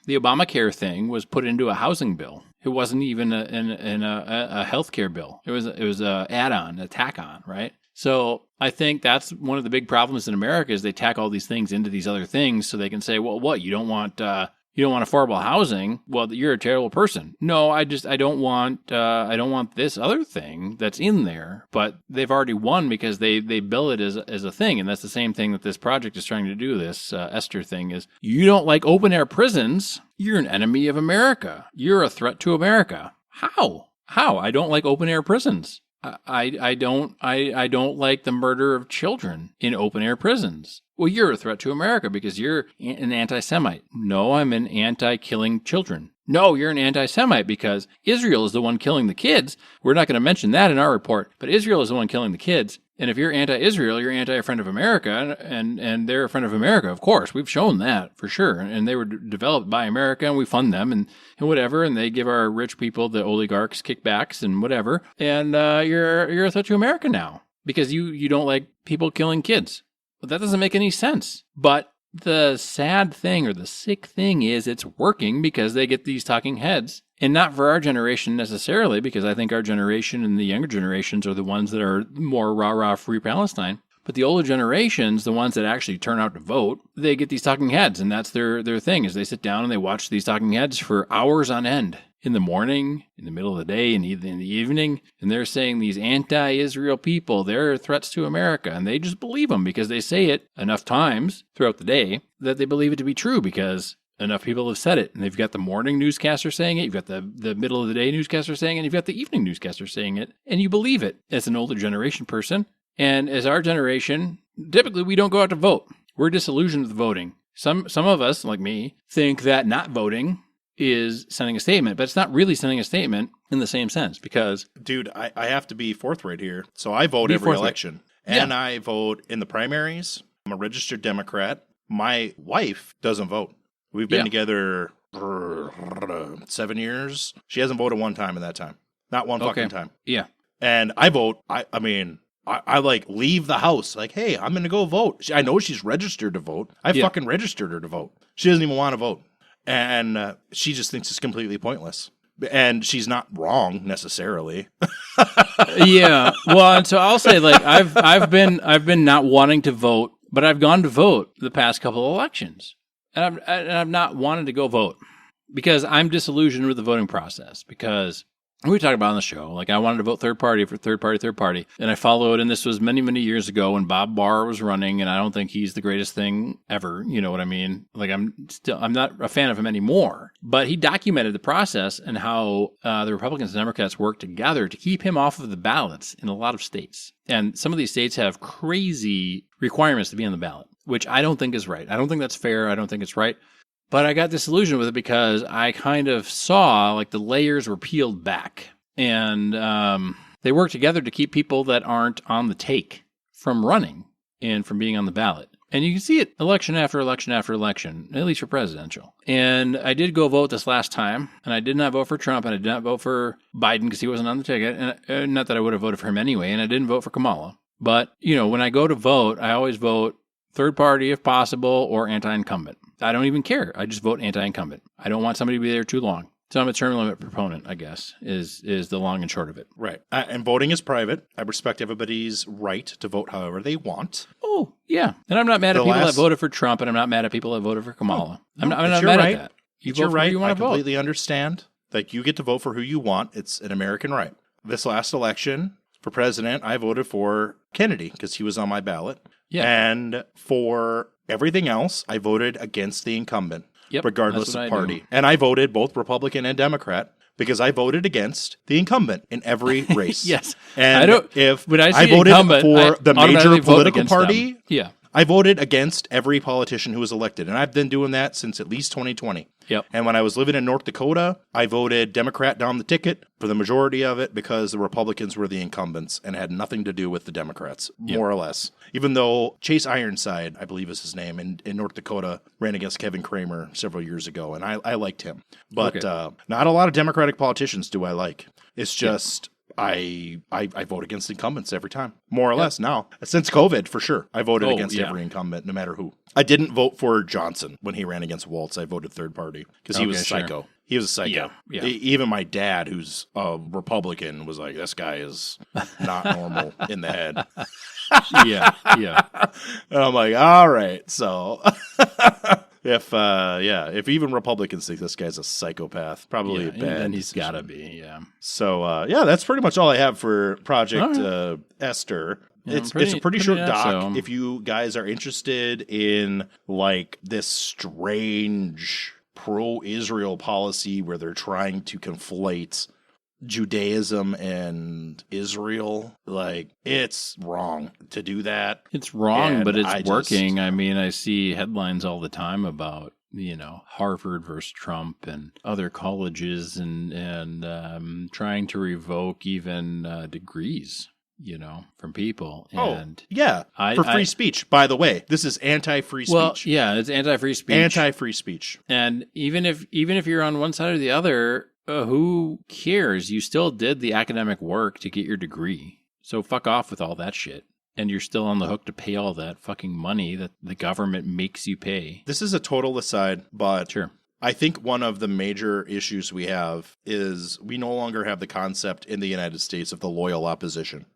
Obamacare thing was put into a housing bill. It wasn't even a healthcare bill. It was a add-on, a tack-on, right? So I think that's one of the big problems in America is they tack all these things into these other things so they can say, well, what, you don't want affordable housing? Well, you're a terrible person. No, I don't want this other thing that's in there, but they've already won because they bill it as a thing. And that's the same thing that this project is trying to do. This Esther thing is you don't like open air prisons. You're an enemy of America. You're a threat to America. How? I don't like open air prisons. I don't like the murder of children in open air prisons. Well, you're a threat to America because you're an anti-Semite. No, I'm an anti-killing children. No, you're an anti-Semite because Israel is the one killing the kids. We're not going to mention that in our report, but Israel is the one killing the kids. And if you're anti-Israel, you're anti-friend of America, and they're a friend of America, of course. We've shown that for sure. And they were developed by America, and we fund them and whatever, and they give our rich people, the oligarchs, kickbacks and whatever. And you're a threat to America now because you don't like people killing kids. Well, that doesn't make any sense. But the sad thing or the sick thing is it's working because they get these talking heads. And not for our generation necessarily, because I think our generation and the younger generations are the ones that are more rah-rah free Palestine. But the older generations, the ones that actually turn out to vote, they get these talking heads. And that's their thing is they sit down and they watch these talking heads for hours on end. In the morning, in the middle of the day, in the evening, and they're saying these anti-Israel people, they're threats to America, and they just believe them because they say it enough times throughout the day that they believe it to be true because enough people have said it. And they've got the morning newscaster saying it, you've got the middle of the day newscaster saying it, and you've got the evening newscaster saying it, and you believe it as an older generation person. And as our generation, typically we don't go out to vote. We're disillusioned with voting. Some of us, like me, think that not voting is sending a statement, but it's not really sending a statement in the same sense because... Dude, I have to be forthright here. So I vote every election, and I vote in the primaries. I'm a registered Democrat. My wife doesn't vote. We've been together for 7 years. She hasn't voted one time in that time. Not one fucking time. Yeah. And I vote. I like leave the house. Like, hey, I'm going to go vote. I know she's registered to vote. I fucking registered her to vote. She doesn't even want to vote. And she just thinks it's completely pointless. And she's not wrong necessarily. Yeah. Well, and so I'll say, like, I've been not wanting to vote, but I've gone to vote the past couple of elections, and I've not wanted to go vote because I'm disillusioned with the voting process because. We talked about on the show, like I wanted to vote third party, and I followed, and this was many, many years ago when Bob Barr was running, and I don't think he's the greatest thing ever, you know what I mean? Like I'm not a fan of him anymore, but he documented the process and how the Republicans and Democrats worked together to keep him off of the ballots in a lot of states. And some of these states have crazy requirements to be on the ballot, which I don't think is right. I don't think that's fair. I don't think it's right. But I got disillusioned with it because I kind of saw like the layers were peeled back and they work together to keep people that aren't on the take from running and from being on the ballot. And you can see it election after election after election, at least for presidential. And I did go vote this last time, and I did not vote for Trump, and I did not vote for Biden because he wasn't on the ticket. And not that I would have voted for him anyway, and I didn't vote for Kamala. But, you know, when I go to vote, I always vote third party if possible or anti-incumbent. I don't even care. I just vote anti-incumbent. I don't want somebody to be there too long. So I'm a term limit proponent, I guess, is the long and short of it. Right. And voting is private. I respect everybody's right to vote however they want. Oh, yeah. And I'm not mad at people that voted for Trump, and I'm not mad at people that voted for Kamala. I'm not mad at that. You vote for who you want to vote. I completely understand. Like, you get to vote for who you want. It's an American right. This last election for president, I voted for Kennedy because he was on my ballot. Yeah. And for everything else, I voted against the incumbent. Yep, regardless of party. And I voted both Republican and Democrat because I voted against the incumbent in every race. Yes. And I voted for the major political party, I voted against every politician who was elected. And I've been doing that since at least 2020. Yep. And when I was living in North Dakota, I voted Democrat down the ticket for the majority of it because the Republicans were the incumbents and had nothing to do with the Democrats, more or less. Even though Chase Ironside, I believe is his name, in North Dakota, ran against Kevin Kramer several years ago, and I liked him. But not a lot of Democratic politicians do I like. It's just... I vote against incumbents every time, more or less now. Since COVID, for sure. I voted against every incumbent, no matter who. I didn't vote for Johnson when he ran against Waltz. I voted third party because he was a psycho. He was a psycho. Yeah. Even my dad, who's a Republican, was like, this guy is not normal in the head. Yeah. And I'm like, all right, so... If even Republicans think this guy's a psychopath, probably a bad then he's got to be, So, that's pretty much all I have for Project Esther. Yeah, it's a pretty short doc. If you guys are interested in, like, this strange pro-Israel policy where they're trying to conflate Judaism and Israel, like, it's wrong to do that. It's wrong, but it's working. I mean, I see headlines all the time about, Harvard versus Trump and other colleges and trying to revoke even degrees, from people. And for free speech, by the way. This is anti-free speech. Well, yeah, it's anti-free speech. Anti-free speech. And even if you're on one side or the other, who cares? You still did the academic work to get your degree. So fuck off with all that shit. And you're still on the hook to pay all that fucking money that the government makes you pay. This is a total aside, but sure. I think one of the major issues we have is we no longer have the concept in the United States of the loyal opposition.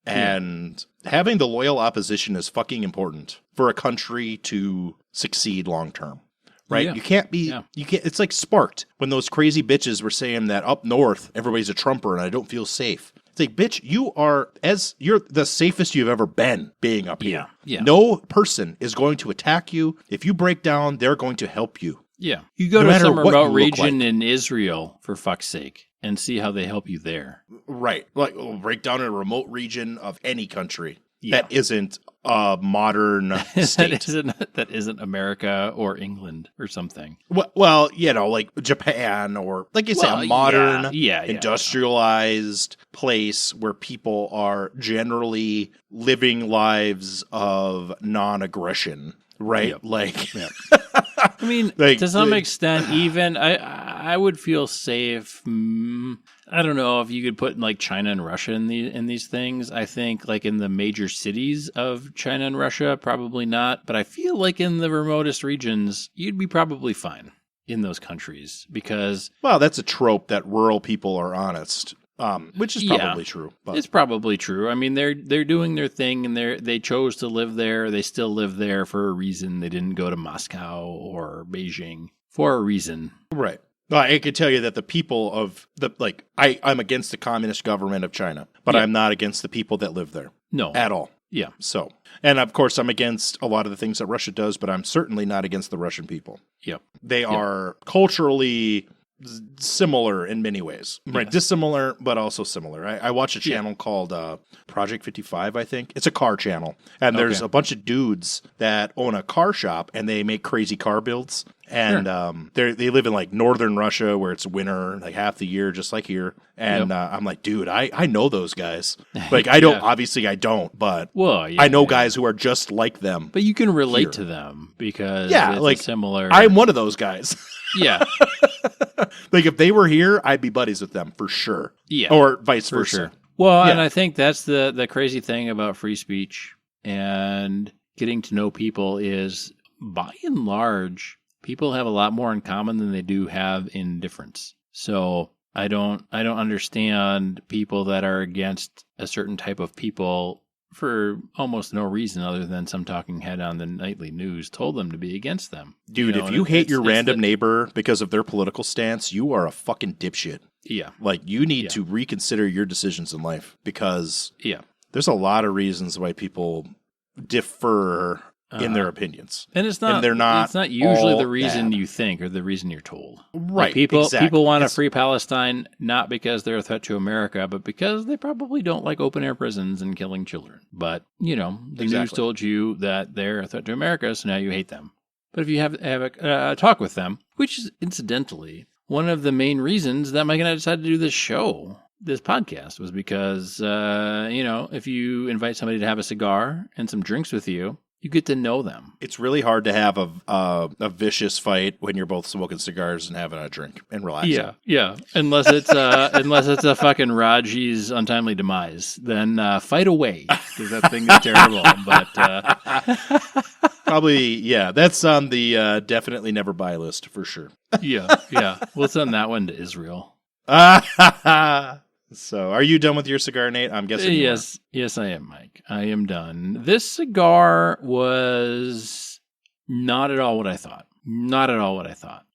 And having the loyal opposition is fucking important for a country to succeed long term. Right? Yeah. You can't be, it's like Sparked when those crazy bitches were saying that up north, everybody's a Trumper and I don't feel safe. It's like, bitch, you're the safest you've ever been being up here. Yeah. No person is going to attack you. If you break down, they're going to help you. Yeah. You go to some remote region in Israel, for fuck's sake, and see how they help you there. Right. Like, break down in a remote region of any country. That isn't a modern state. that isn't America or England or something. Well, like Japan or, like you say, a modern, industrialized place where people are generally living lives of non-aggression, right? Yep. Like... Yep. I mean, to some extent, even I would feel safe. I don't know if you could put like China and Russia in these things. I think like in the major cities of China and Russia, probably not. But I feel like in the remotest regions, you'd be probably fine in those countries because... Well, that's a trope that rural people are honest. Which is probably true. But. It's probably true. I mean, they're doing their thing, and they chose to live there. They still live there for a reason. They didn't go to Moscow or Beijing for a reason. Right. I can tell you that the people of I'm against the communist government of China, but I'm not against the people that live there. No. At all. Yeah. So, and of course, I'm against a lot of the things that Russia does, but I'm certainly not against the Russian people. Yep. They are culturally similar in many ways, right? Dissimilar, but also similar. I watch a channel called Project 55, I think. It's a car channel. And there's a bunch of dudes that own a car shop and they make crazy car builds. And they live in like northern Russia where it's winter like half the year, just like here. And I'm like, dude, I know those guys. Like, I don't, obviously I don't, but I know guys who are just like them. But you can relate to them because it's like similar. I'm one of those guys. Yeah. Like, if they were here, I'd be buddies with them for sure. Yeah. Or vice versa. For sure. Well, and I think that's the crazy thing about free speech and getting to know people is, by and large, people have a lot more in common than they do have in difference. So I don't understand people that are against a certain type of people for almost no reason other than some talking head on the nightly news told them to be against them. Dude, if you hate your random neighbor because of their political stance, you are a fucking dipshit. Yeah. Like, you need to reconsider your decisions in life because there's a lot of reasons why people differ in their opinions. And it's not usually the reason you think or the reason you're told. Right. Like people want to free Palestine not because they're a threat to America, but because they probably don't like open air prisons and killing children. But, the news told you that they're a threat to America, so now you hate them. But if you have a talk with them, which is incidentally one of the main reasons that Mike and I decided to do this podcast was because, if you invite somebody to have a cigar and some drinks with you, you get to know them. It's really hard to have a vicious fight when you're both smoking cigars and having a drink and relaxing. Yeah. Unless it's a fucking Raji's untimely demise, then fight away because that thing is terrible. But probably, that's on the definitely never buy list for sure. Yeah. We'll send that one to Israel. So, are you done with your cigar, Nate? I'm guessing yes, I am, Mike. I am done. This cigar was not at all what I thought.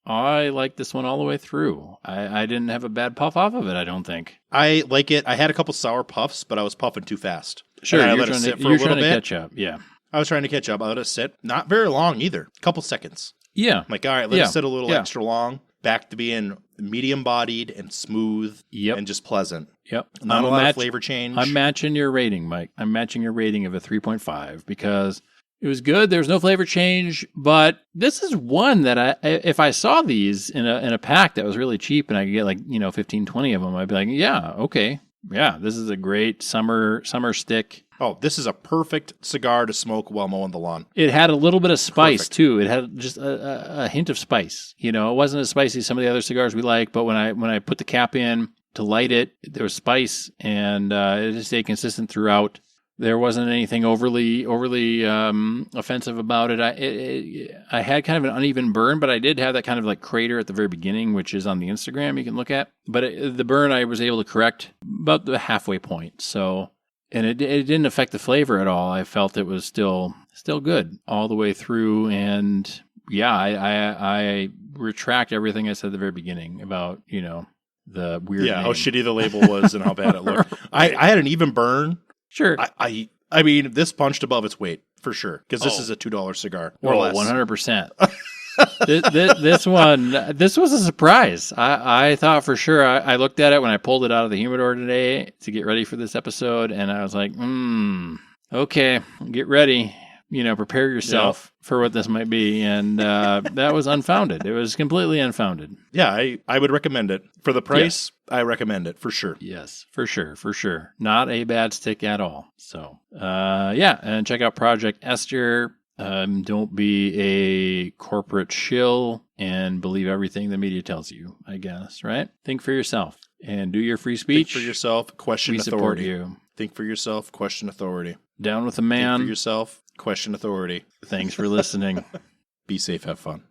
I liked this one all the way through. I didn't have a bad puff off of it, I don't think. I like it. I had a couple sour puffs, but I was puffing too fast. Sure, you're trying to catch up. Yeah. I was trying to catch up. I let it sit. Not very long either. A couple seconds. Yeah. I'm like, all right, let it sit a little extra long. Back to being medium-bodied and smooth and just pleasant. Yep. Not a lot of flavor change. I'm matching your rating, Mike. I'm matching your rating of a 3.5 because it was good. There was no flavor change, but this is one that if I saw these in a pack that was really cheap and I could get 15, 20 of them, I'd be like, yeah, okay. Yeah, this is a great summer stick. Oh, this is a perfect cigar to smoke while mowing the lawn. It had a little bit of spice, too. It had just a hint of spice. It wasn't as spicy as some of the other cigars we like, but when I put the cap in to light it, there was spice, and it just stayed consistent throughout. There wasn't anything overly offensive about it. I had kind of an uneven burn, but I did have that kind of like crater at the very beginning, which is on the Instagram you can look at. But the burn I was able to correct about the halfway point. So, and it didn't affect the flavor at all. I felt it was still good all the way through. And yeah, I retract everything I said at the very beginning about the weird name. How shitty the label was and how bad it looked. I had an even burn. Sure. I mean, this punched above its weight, for sure, because this is a $2 cigar, or less. 100%. This was a surprise. I thought for sure, I looked at it when I pulled it out of the humidor today to get ready for this episode, and I was like, okay, get ready. Prepare yourself for what this might be. And that was unfounded. It was completely unfounded. Yeah, I would recommend it. For the price, I recommend it, for sure. Yes, for sure. Not a bad stick at all. So, and check out Project Esther. Don't be a corporate shill and believe everything the media tells you, I guess, right? Think for yourself and do your free speech. Think for yourself, question authority. We support you. Think for yourself, question authority. Down with the man. Think for yourself, question authority. Thanks for listening. Be safe, have fun.